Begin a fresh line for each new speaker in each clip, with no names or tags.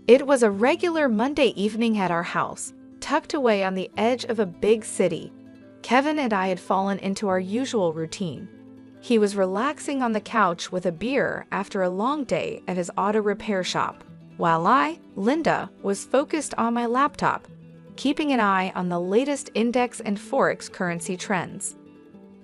It was a regular Monday evening at our house, tucked away on the edge of a big city. Kevin and I had fallen into our usual routine. He was relaxing on the couch with a beer after a long day at his auto repair shop, while I, Linda, was focused on my laptop, keeping an eye on the latest index and forex currency trends.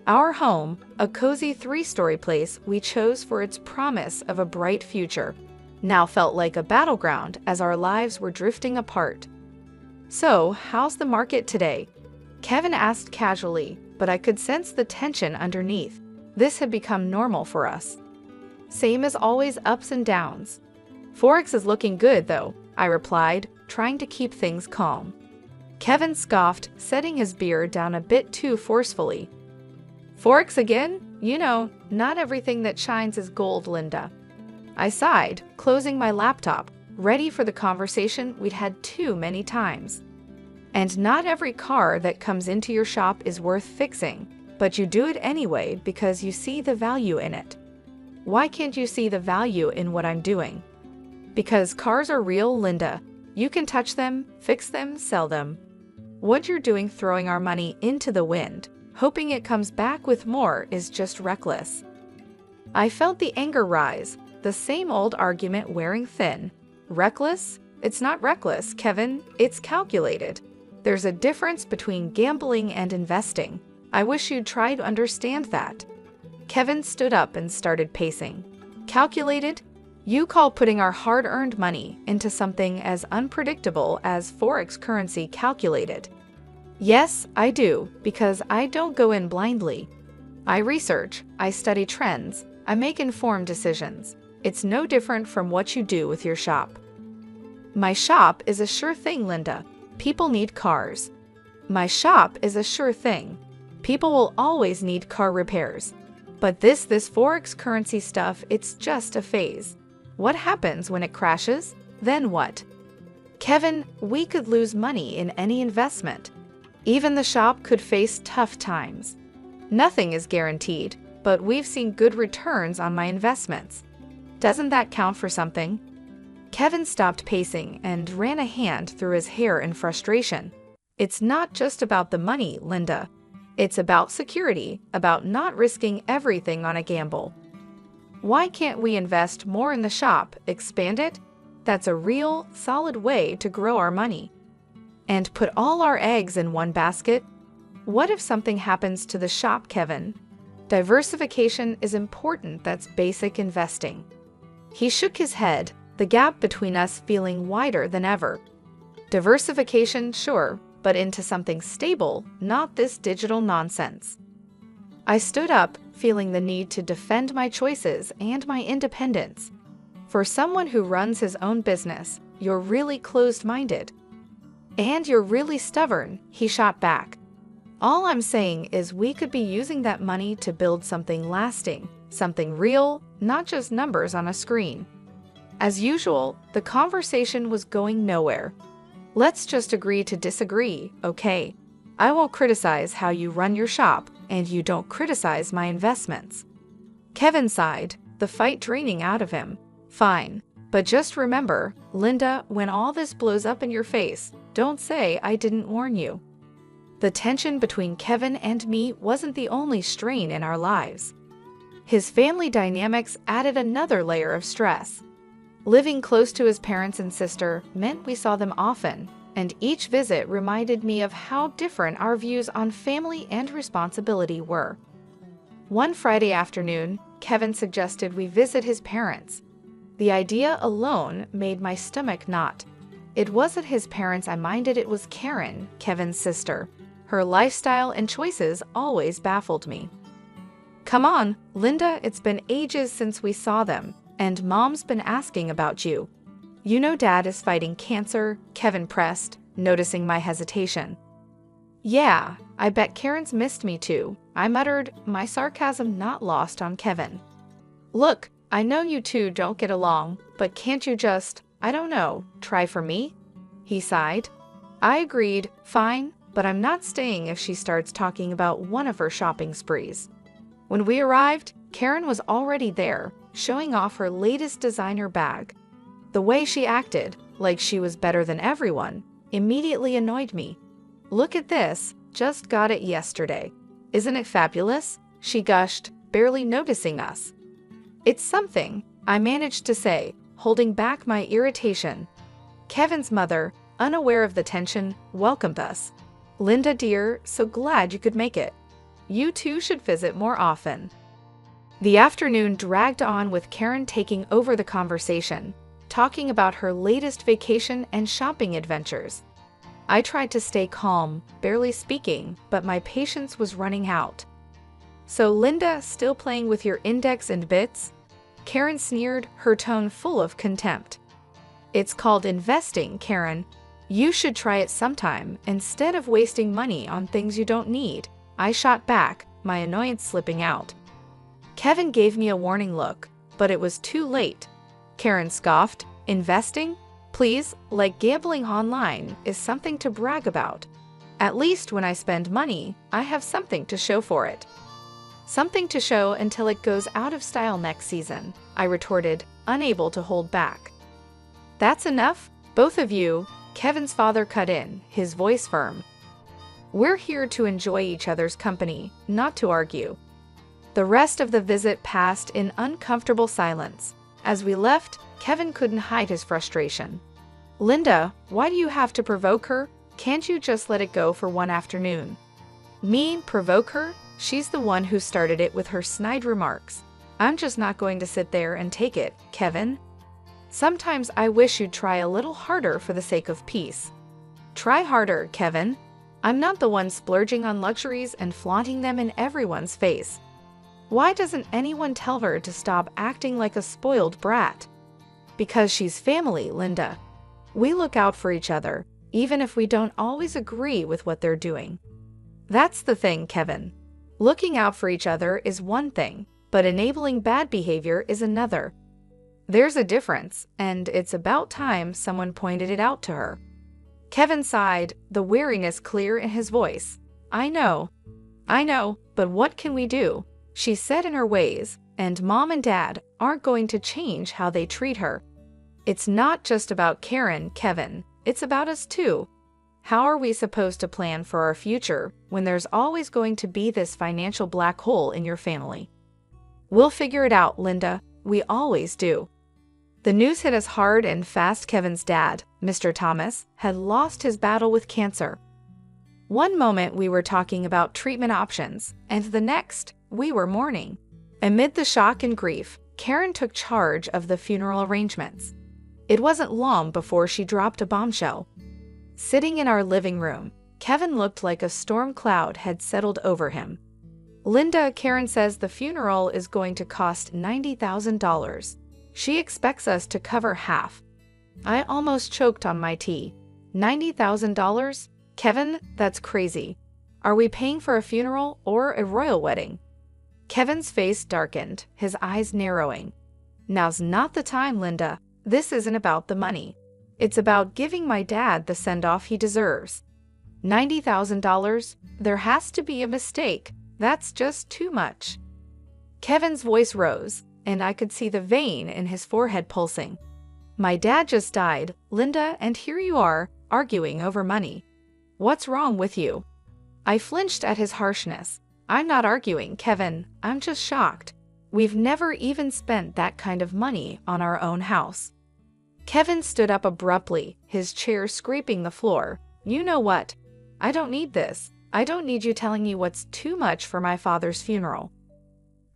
Our home, a cozy three-story place we chose for its promise of a bright future, now felt like a battleground as our lives were drifting apart. "So, how's the market today?" Kevin asked casually, but I could sense the tension underneath. This had become normal for us. "Same as always, ups and downs." "Forex is looking good, though," I replied, trying to keep things calm. Kevin scoffed, setting his beer down a bit too forcefully. "Forex again? You know, not everything that shines is gold, Linda." I sighed, closing my laptop, ready for the conversation we'd had too many times. "And not every car that comes into your shop is worth fixing, but you do it anyway because you see the value in it." "Why can't you see the value in what I'm doing?" "Because cars are real, Linda. You can touch them, fix them, sell them. What you're doing throwing our money into the wind, hoping it comes back with more, is just reckless." I felt the anger rise, the same old argument wearing thin. Reckless? It's not reckless, Kevin. It's calculated. There's a difference between gambling and investing. I wish you'd try to understand that. Kevin stood up and started pacing. "Calculated? You call putting our hard-earned money into something as unpredictable as forex currency calculated?" "Yes, I do, because I don't go in blindly. I research, I study trends, I make informed decisions. It's no different from what you do with your shop." "My shop is a sure thing, Linda. People need cars." "My shop is a sure thing. People will always need car repairs. But this forex currency stuff, it's just a phase. What happens when it crashes? Then what?" "Kevin, we could lose money in any investment. Even the shop could face tough times. Nothing is guaranteed, but we've seen good returns on my investments. Doesn't that count for something?" Kevin stopped pacing and ran a hand through his hair in frustration. "It's not just about the money, Linda. It's about security, about not risking everything on a gamble. Why can't we invest more in the shop, expand it? That's a real, solid way to grow our money. And put all our eggs in one basket? What if something happens to the shop, Kevin? Diversification is important. That's basic investing." He shook his head, the gap between us feeling wider than ever. "Diversification, sure, but into something stable, not this digital nonsense." I stood up, feeling the need to defend my choices and my independence. "For someone who runs his own business, you're really closed-minded." "And you're really stubborn," he shot back. "All I'm saying is we could be using that money to build something lasting, something real, not just numbers on a screen." As usual, the conversation was going nowhere. "Let's just agree to disagree, okay? I won't criticize how you run your shop, and you don't criticize my investments." Kevin sighed, the fight draining out of him. "Fine, but just remember, Linda, when all this blows up in your face, don't say I didn't warn you." The tension between Kevin and me wasn't the only strain in our lives. His family dynamics added another layer of stress. Living close to his parents and sister meant we saw them often, and each visit reminded me of how different our views on family and responsibility were. One Friday afternoon, Kevin suggested we visit his parents. The idea alone made my stomach knot. It wasn't his parents I minded, it was Karen, Kevin's sister. Her lifestyle and choices always baffled me. "Come on, Linda, it's been ages since we saw them. And Mom's been asking about you. You know Dad is fighting cancer," Kevin pressed, noticing my hesitation. "Yeah, I bet Karen's missed me too," I muttered, my sarcasm not lost on Kevin. "Look, I know you two don't get along, but can't you just, I don't know, try for me?" He sighed. I agreed, "Fine, but I'm not staying if she starts talking about one of her shopping sprees." When we arrived, Karen was already there, showing off her latest designer bag. The way she acted, like she was better than everyone, immediately annoyed me. "Look at this, just got it yesterday. Isn't it fabulous?" she gushed, barely noticing us. "It's something," I managed to say, holding back my irritation. Kevin's mother, unaware of the tension, welcomed us. "Linda dear, so glad you could make it. You two should visit more often." The afternoon dragged on with Karen taking over the conversation, talking about her latest vacation and shopping adventures. I tried to stay calm, barely speaking, but my patience was running out. "So Linda, still playing with your index and bits?" Karen sneered, her tone full of contempt. "It's called investing, Karen. You should try it sometime, instead of wasting money on things you don't need," I shot back, my annoyance slipping out. Kevin gave me a warning look, but it was too late. Karen scoffed. "Investing? Please, like gambling online is something to brag about. At least when I spend money, I have something to show for it." "Something to show until it goes out of style next season," I retorted, unable to hold back. "That's enough, both of you," Kevin's father cut in, his voice firm. "We're here to enjoy each other's company, not to argue." The rest of the visit passed in uncomfortable silence. As we left, Kevin couldn't hide his frustration. "Linda, why do you have to provoke her? Can't you just let it go for one afternoon?" "Me, provoke her? She's the one who started it with her snide remarks. I'm just not going to sit there and take it, Kevin. Sometimes I wish you'd try a little harder for the sake of peace." "Try harder, Kevin. I'm not the one splurging on luxuries and flaunting them in everyone's face. Why doesn't anyone tell her to stop acting like a spoiled brat?" "Because she's family, Linda. We look out for each other, even if we don't always agree with what they're doing." "That's the thing, Kevin. Looking out for each other is one thing, but enabling bad behavior is another. There's a difference, and it's about time someone pointed it out to her." Kevin sighed, the weariness clear in his voice. I know, but what can we do? She's set in her ways, and Mom and Dad aren't going to change how they treat her. It's not just about Karen, Kevin. It's about us too. How are we supposed to plan for our future when there's always going to be this financial black hole in your family? "We'll figure it out, Linda. We always do." The news hit us hard and fast. Kevin's dad, Mr. Thomas, had lost his battle with cancer. One moment we were talking about treatment options, and the next, we were mourning. Amid the shock and grief, Karen took charge of the funeral arrangements. It wasn't long before she dropped a bombshell. Sitting in our living room, Kevin looked like a storm cloud had settled over him. "Linda, Karen says the funeral is going to cost $90,000. She expects us to cover half." I almost choked on my tea. $90,000? Kevin, that's crazy. Are we paying for a funeral or a royal wedding? Kevin's face darkened, his eyes narrowing. "Now's not the time, Linda. This isn't about the money. It's about giving my dad the send-off he deserves. $90,000? There has to be a mistake. That's just too much." Kevin's voice rose, and I could see the vein in his forehead pulsing. "My dad just died, Linda, and here you are, arguing over money. What's wrong with you?" I flinched at his harshness. "I'm not arguing, Kevin. I'm just shocked. We've never even spent that kind of money on our own house." Kevin stood up abruptly, his chair scraping the floor. "You know what? I don't need this. I don't need you telling me what's too much for my father's funeral.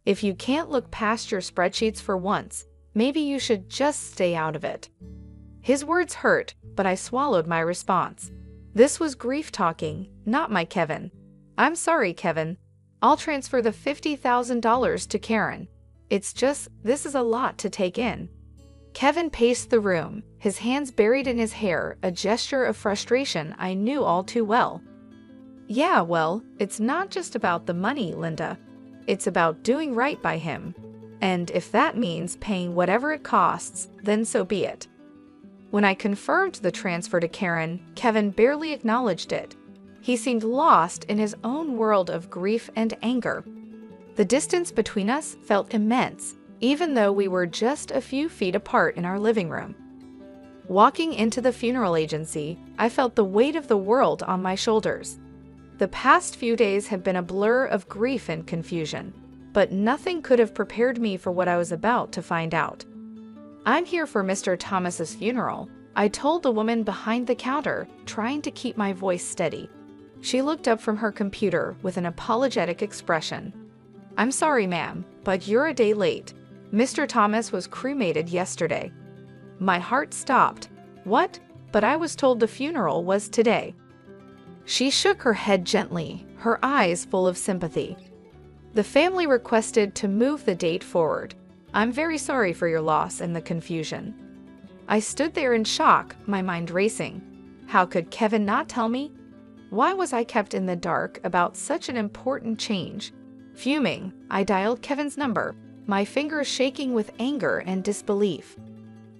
If you can't look past your spreadsheets for once, maybe you should just stay out of it." His words hurt, but I swallowed my response. This was grief talking, not my Kevin. "I'm sorry, Kevin. I'll transfer the $50,000 to Karen. It's just, this is a lot to take in." Kevin paced the room, his hands buried in his hair, a gesture of frustration I knew all too well. "Yeah, well, it's not just about the money, Linda. It's about doing right by him. And if that means paying whatever it costs, then so be it." When I confirmed the transfer to Karen, Kevin barely acknowledged it. He seemed lost in his own world of grief and anger. The distance between us felt immense, even though we were just a few feet apart in our living room. Walking into the funeral agency, I felt the weight of the world on my shoulders. The past few days had been a blur of grief and confusion, but nothing could have prepared me for what I was about to find out. "I'm here for Mr. Thomas's funeral," I told the woman behind the counter, trying to keep my voice steady. She looked up from her computer with an apologetic expression. "I'm sorry, ma'am, but you're a day late. Mr. Thomas was cremated yesterday." My heart stopped. "What? But I was told the funeral was today." She shook her head gently, her eyes full of sympathy. "The family requested to move the date forward. I'm very sorry for your loss and the confusion." I stood there in shock, my mind racing. How could Kevin not tell me? Why was I kept in the dark about such an important change? Fuming, I dialed Kevin's number, my fingers shaking with anger and disbelief.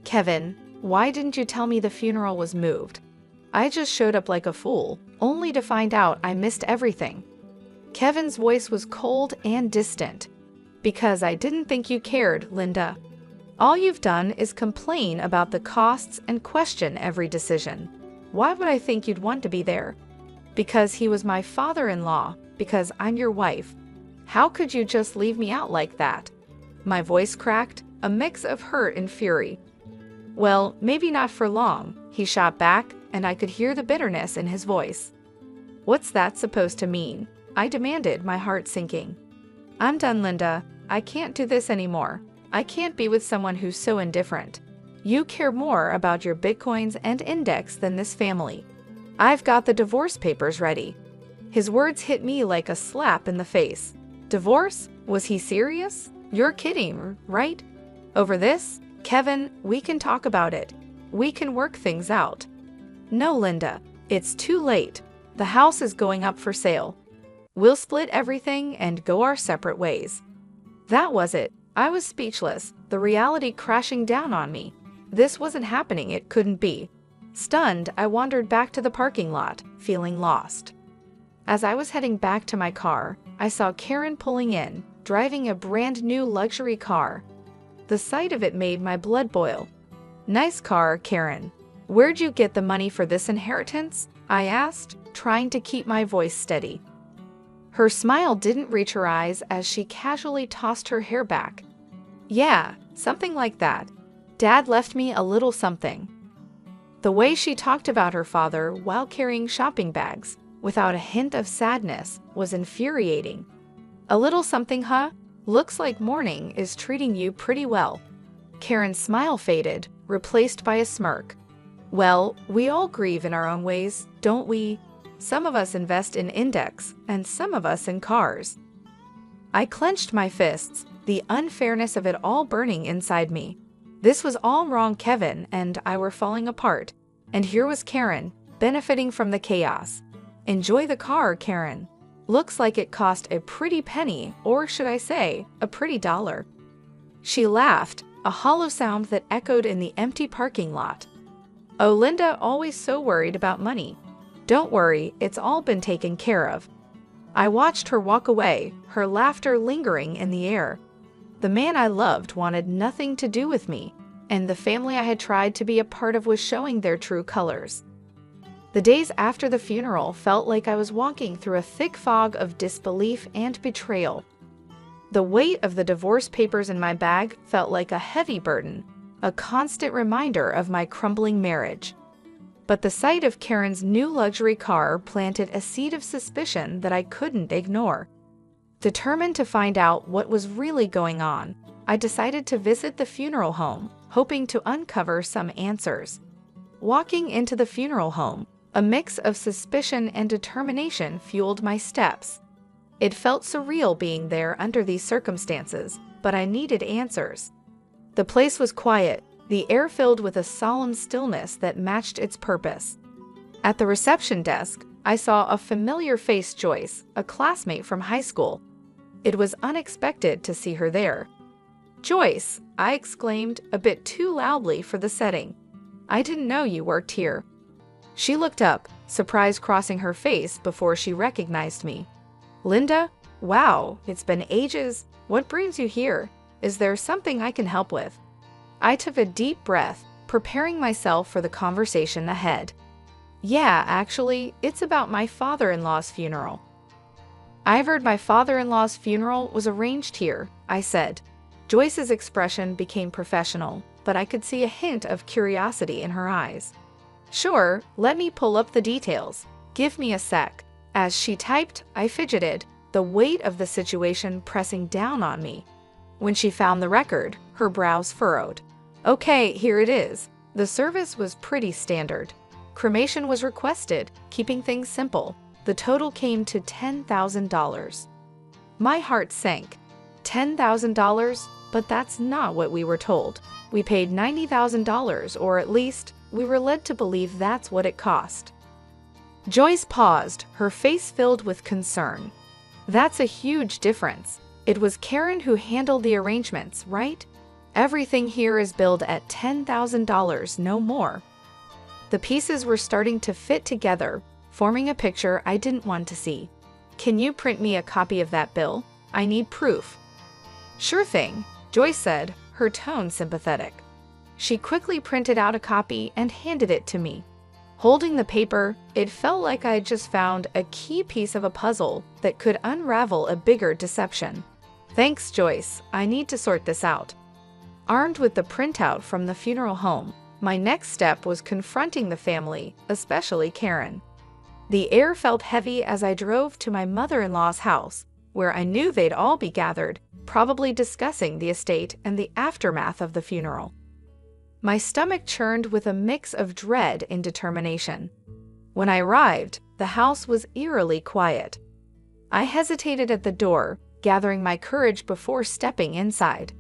"Kevin, why didn't you tell me the funeral was moved? I just showed up like a fool, only to find out I missed everything." Kevin's voice was cold and distant. "Because I didn't think you cared, Linda. All you've done is complain about the costs and question every decision. Why would I think you'd want to be there? Because he was my father-in-law, because I'm your wife. How could you just leave me out like that?" My voice cracked, a mix of hurt and fury. "Well, maybe not for long," he shot back, and I could hear the bitterness in his voice. "What's that supposed to mean?" I demanded, my heart sinking. "I'm done, Linda. I can't do this anymore. I can't be with someone who's so indifferent. You care more about your bitcoins and index than this family. I've got the divorce papers ready." His words hit me like a slap in the face. Divorce? Was he serious? You're kidding, right? Over this? Kevin, we can talk about it. We can work things out. "No, Linda. It's too late. The house is going up for sale. We'll split everything and go our separate ways." That was it. I was speechless, the reality crashing down on me. This wasn't happening, it couldn't be. Stunned, I wandered back to the parking lot, feeling lost. As I was heading back to my car, I saw Karen pulling in, driving a brand new luxury car. The sight of it made my blood boil. "Nice car, Karen. Where'd you get the money for this inheritance?" I asked, trying to keep my voice steady. Her smile didn't reach her eyes as she casually tossed her hair back. "Yeah, something like that. Dad left me a little something." The way she talked about her father while carrying shopping bags, without a hint of sadness, was infuriating. "A little something, huh? Looks like morning is treating you pretty well." Karen's smile faded, replaced by a smirk. "Well, we all grieve in our own ways, don't we? Some of us invest in index, and some of us in cars." I clenched my fists, the unfairness of it all burning inside me. This was all wrong. Kevin and I were falling apart, and here was Karen, benefiting from the chaos. "Enjoy the car, Karen. Looks like it cost a pretty penny, or should I say, a pretty dollar." She laughed, a hollow sound that echoed in the empty parking lot. "Oh, Linda, always so worried about money. Don't worry, it's all been taken care of." I watched her walk away, her laughter lingering in the air. The man I loved wanted nothing to do with me, and the family I had tried to be a part of was showing their true colors. The days after the funeral felt like I was walking through a thick fog of disbelief and betrayal. The weight of the divorce papers in my bag felt like a heavy burden, a constant reminder of my crumbling marriage. But the sight of Karen's new luxury car planted a seed of suspicion that I couldn't ignore. Determined to find out what was really going on, I decided to visit the funeral home, hoping to uncover some answers. Walking into the funeral home, a mix of suspicion and determination fueled my steps. It felt surreal being there under these circumstances, but I needed answers. The place was quiet, the air filled with a solemn stillness that matched its purpose. At the reception desk, I saw a familiar face, Joyce, a classmate from high school. It was unexpected to see her there. "Joyce," I exclaimed, a bit too loudly for the setting. "I didn't know you worked here." She looked up, surprise crossing her face before she recognized me. "Linda? Wow, it's been ages. What brings you here? Is there something I can help with?" I took a deep breath, preparing myself for the conversation ahead. Yeah, actually, it's about my father-in-law's funeral. I've heard my father-in-law's funeral was arranged here, I said. Joyce's expression became professional, but I could see a hint of curiosity in her eyes. Sure, let me pull up the details. Give me a sec. As she typed, I fidgeted, the weight of the situation pressing down on me. When she found the record, her brows furrowed. Okay, here it is. The service was pretty standard. Cremation was requested, keeping things simple. The total came to $10,000. My heart sank. $10,000? But that's not what we were told. We paid $90,000, or at least, we were led to believe that's what it cost. Joyce paused, her face filled with concern. That's a huge difference. It was Karen who handled the arrangements, right? Everything here is billed at $10,000, no more. The pieces were starting to fit together, forming a picture I didn't want to see. Can you print me a copy of that bill? I need proof. Sure thing, Joyce said, her tone sympathetic. She quickly printed out a copy and handed it to me. Holding the paper, it felt like I had just found a key piece of a puzzle that could unravel a bigger deception. Thanks, Joyce. I need to sort this out. Armed with the printout from the funeral home, my next step was confronting the family, especially Karen. The air felt heavy as I drove to my mother-in-law's house, where I knew they'd all be gathered, probably discussing the estate and the aftermath of the funeral. My stomach churned with a mix of dread and determination. When I arrived, the house was eerily quiet. I hesitated at the door, gathering my courage before stepping inside.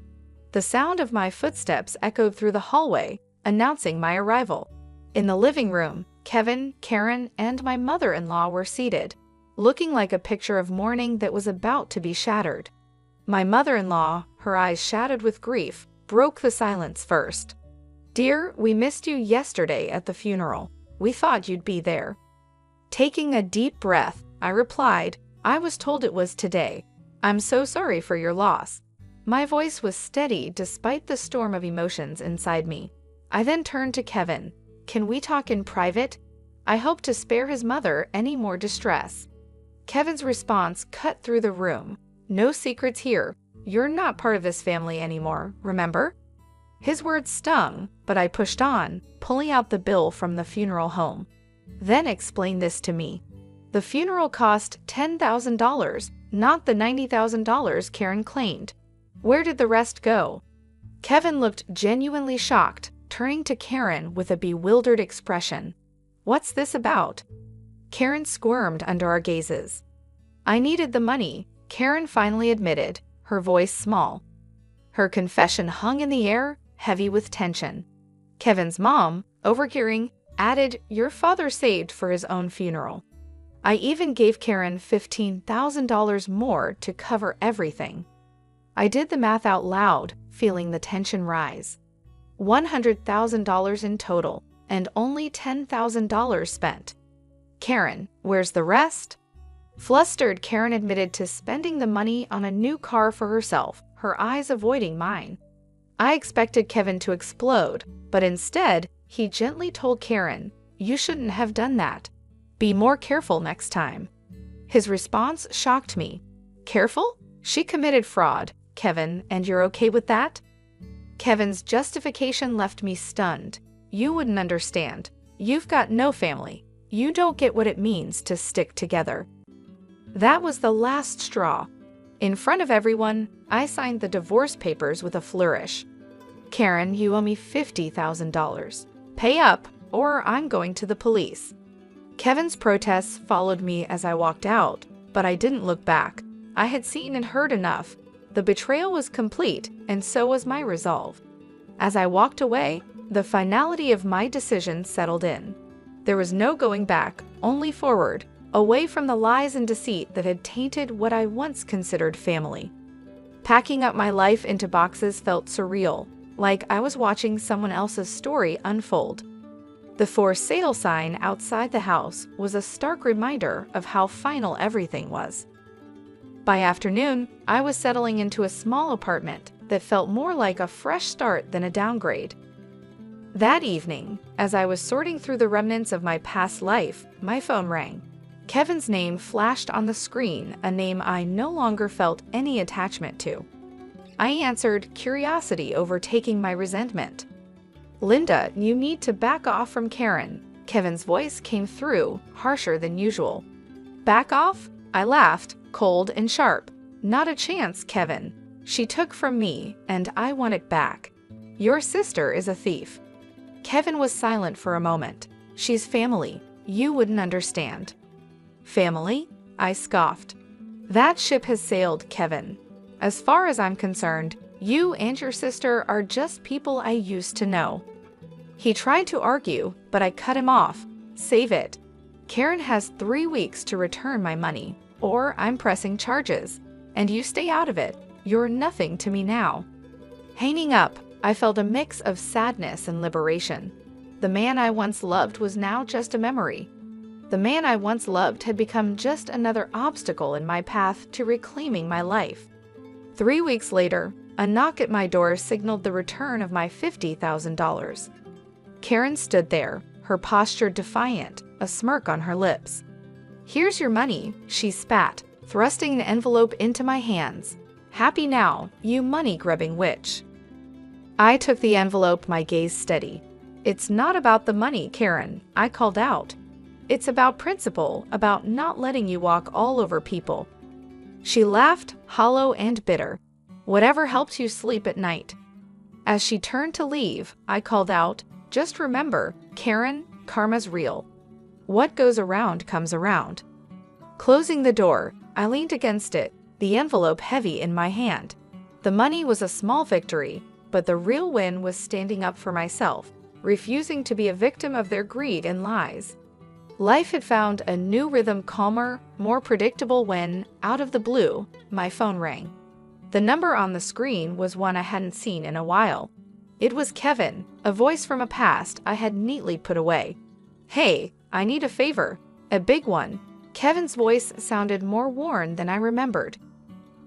The sound of my footsteps echoed through the hallway, announcing my arrival. In the living room, Kevin, Karen, and my mother-in-law were seated, looking like a picture of mourning that was about to be shattered. My mother-in-law, her eyes shadowed with grief, broke the silence first. Dear, we missed you yesterday at the funeral. We thought you'd be there. Taking a deep breath, I replied, I was told it was today. I'm so sorry for your loss. My voice was steady despite the storm of emotions inside me. I then turned to Kevin. Can we talk in private? I hope to spare his mother any more distress. Kevin's response cut through the room. No secrets here. You're not part of this family anymore, remember? His words stung, but I pushed on, pulling out the bill from the funeral home. Then explain this to me. The funeral cost $10,000, not the $90,000 Karen claimed. Where did the rest go? Kevin looked genuinely shocked, turning to Karen with a bewildered expression. What's this about? Karen squirmed under our gazes. I needed the money, Karen finally admitted, her voice small. Her confession hung in the air, heavy with tension. Kevin's mom, overhearing, added, your father saved for his own funeral. I even gave Karen $15,000 more to cover everything. I did the math out loud, feeling the tension rise. $100,000 in total, and only $10,000 spent. Karen, where's the rest? Flustered, Karen admitted to spending the money on a new car for herself, her eyes avoiding mine. I expected Kevin to explode, but instead, he gently told Karen, you shouldn't have done that. Be more careful next time. His response shocked me. Careful? She committed fraud, Kevin, and you're okay with that? Kevin's justification left me stunned. You wouldn't understand. You've got no family. You don't get what it means to stick together. That was the last straw. In front of everyone, I signed the divorce papers with a flourish. Karen, you owe me $50,000. Pay up, or I'm going to the police. Kevin's protests followed me as I walked out, but I didn't look back. I had seen and heard enough. The betrayal was complete, and so was my resolve. As I walked away, the finality of my decision settled in. There was no going back, only forward, away from the lies and deceit that had tainted what I once considered family. Packing up my life into boxes felt surreal, like I was watching someone else's story unfold. The for sale sign outside the house was a stark reminder of how final everything was. By afternoon, I was settling into a small apartment that felt more like a fresh start than a downgrade. That evening, as I was sorting through the remnants of my past life, my phone rang. Kevin's name flashed on the screen, a name I no longer felt any attachment to. I answered, curiosity overtaking my resentment. "Linda, you need to back off from Karen." Kevin's voice came through, harsher than usual. "Back off?" I laughed, cold and sharp. "Not a chance, Kevin. She took from me, and I want it back. Your sister is a thief." Kevin was silent for a moment. "She's family. You wouldn't understand." "Family?" I scoffed. "That ship has sailed, Kevin. As far as I'm concerned, you and your sister are just people I used to know." He tried to argue, but I cut him off. "Save it. Karen has 3 weeks to return my money, or I'm pressing charges, and you stay out of it. You're nothing to me now." Hanging up, I felt a mix of sadness and liberation. The man I once loved was now just a memory. The man I once loved had become just another obstacle in my path to reclaiming my life. 3 weeks later, a knock at my door signaled the return of my $50,000. Karen stood there, her posture defiant, a smirk on her lips. "Here's your money," she spat, thrusting an envelope into my hands. "Happy now, you money-grubbing witch." I took the envelope, my gaze steady. "It's not about the money, Karen," I called out. "It's about principle, about not letting you walk all over people." She laughed, hollow and bitter. "Whatever helps you sleep at night." As she turned to leave, I called out, "Just remember, Karen, karma's real. What goes around comes around." Closing the door, I leaned against it, the envelope heavy in my hand. The money was a small victory, but the real win was standing up for myself, refusing to be a victim of their greed and lies. Life had found a new rhythm, calmer, more predictable when, out of the blue, my phone rang. The number on the screen was one I hadn't seen in a while. It was Kevin, a voice from a past I had neatly put away. "Hey, I need a favor." A big one. Kevin's voice sounded more worn than I remembered.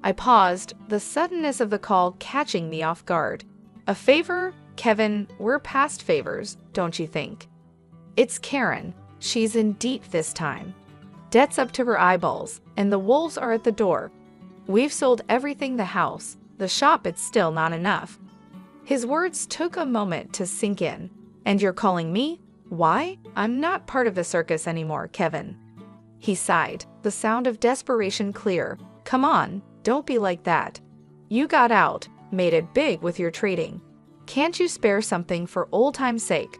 I paused, the suddenness of the call catching me off guard. "A favor? Kevin, we're past favors, don't you think?" "It's Karen. She's in deep this time. Debt's up to her eyeballs, and the wolves are at the door. We've sold everything, the house, the shop, it's still not enough." His words took a moment to sink in. "And you're calling me? Why? I'm not part of the circus anymore, Kevin." He sighed, the sound of desperation clear. "Come on, don't be like that. You got out, made it big with your trading. Can't you spare something for old time's sake?"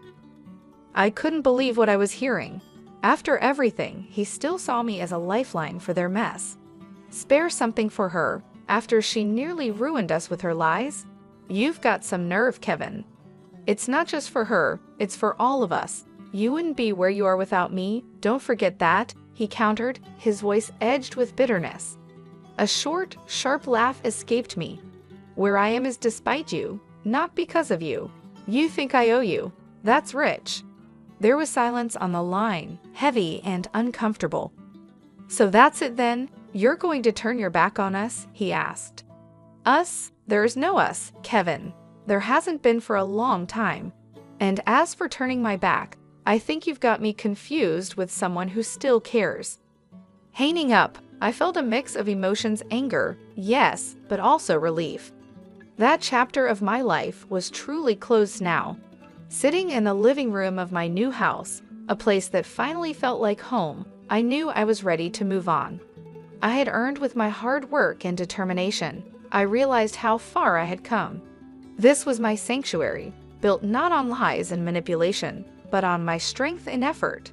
I couldn't believe what I was hearing. After everything, he still saw me as a lifeline for their mess. Spare something for her, after she nearly ruined us with her lies? You've got some nerve, Kevin. It's not just for her, it's for all of us. You wouldn't be where you are without me, don't forget that, he countered, his voice edged with bitterness. A short, sharp laugh escaped me. "Where I am is despite you, not because of you. You think I owe you. That's rich." There was silence on the line, heavy and uncomfortable. "So that's it then? You're going to turn your back on us?" he asked. "Us? There's no us, Kevin. There hasn't been for a long time. And as for turning my back, I think you've got me confused with someone who still cares." Hanging up, I felt a mix of emotions, anger, yes, but also relief. That chapter of my life was truly closed now. Sitting in the living room of my new house, a place that finally felt like home, I knew I was ready to move on. I had earned with my hard work and determination. I realized how far I had come. This was my sanctuary, built not on lies and manipulation, but on my strength and effort.